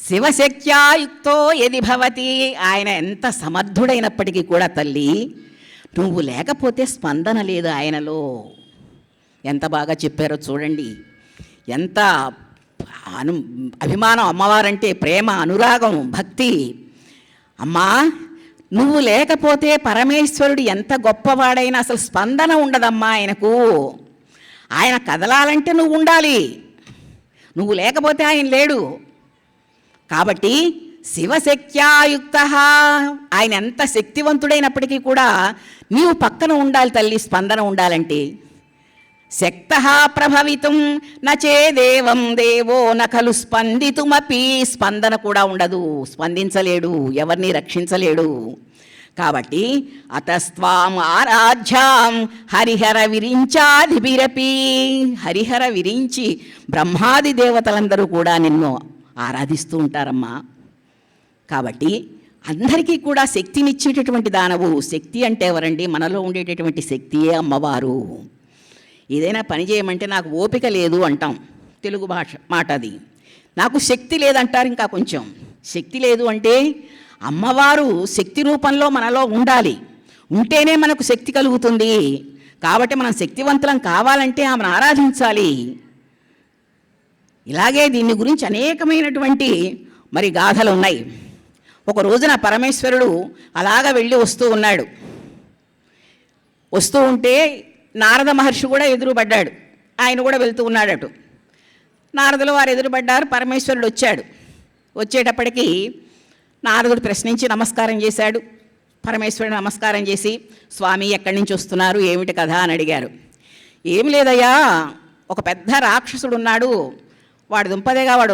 శివశక్త్యాయుక్తో యది భవతి, ఆయన ఎంత సమర్థుడైనప్పటికీ కూడా తల్లి నువ్వు లేకపోతే స్పందన లేదు ఆయనలో. ఎంత బాగా చెప్పారో చూడండి. ఎంత అభిమానం అమ్మవారంటే, ప్రేమ, అనురాగం, భక్తి. అమ్మా నువ్వు లేకపోతే పరమేశ్వరుడు ఎంత గొప్పవాడైనా అసలు స్పందన ఉండదమ్మా ఆయనకు. ఆయన కదలాలంటే నువ్వు ఉండాలి, నువ్వు లేకపోతే ఆయన లేడు. కాబట్టి శివశక్త్యాయుక్త, ఆయన ఎంత శక్తివంతుడైనప్పటికీ కూడా నీవు పక్కన ఉండాలి తల్లి, స్పందన ఉండాలంటే. శక్తః ప్రభవితుం నచేదేవం దేవో నఖలు స్పందితుమపి, స్పందన కూడా ఉండదు, స్పందించలేడు, ఎవరిని రక్షించలేడు. కాబట్టి అతస్త్వాం ఆరాధ్యాం హరిహర విరించాదిభిరపి, హరిహర విరించి బ్రహ్మాది దేవతలందరూ కూడా నిన్ను ఆరాధిస్తూ ఉంటారమ్మా. కాబట్టి అందరికీ కూడా శక్తినిచ్చేటటువంటి దానవు. శక్తి అంటే ఎవరండి? మనలో ఉండేటటువంటి శక్తియే అమ్మవారు. ఏదైనా పని చేయమంటే నాకు ఓపిక లేదు అంటాం, తెలుగు భాష మాట అది. నాకు శక్తి లేదంటారు. ఇంకా కొంచెం శక్తి లేదు అంటే అమ్మవారు శక్తి రూపంలో మనలో ఉండాలి, ఉంటేనే మనకు శక్తి కలుగుతుంది. కాబట్టి మనం శక్తివంతులం కావాలంటే ఆమెను ఆరాధించాలి. ఇలాగే దీని గురించి అనేకమైనటువంటి మరి గాథలు ఉన్నాయి. ఒక రోజున పరమేశ్వరుడు అలాగ వెళ్ళి వస్తూ ఉన్నాడు. వస్తూ ఉంటే నారద మహర్షి కూడా ఎదురుపడ్డాడు. ఆయన కూడా వెళ్తూ ఉన్నాడటు. నారదులు వారు ఎదురుపడ్డారు. పరమేశ్వరుడు వచ్చాడు. వచ్చేటప్పటికీ నారదుడు ప్రశ్నించి నమస్కారం చేశాడు. పరమేశ్వరుడు నమస్కారం చేసి, స్వామి ఎక్కడి నుంచి వస్తున్నారు, ఏమిటి కథ అని అడిగారు. ఏమి లేదయ్యా, ఒక పెద్ద రాక్షసుడు ఉన్నాడు, వాడు దుంపదేగా వాడు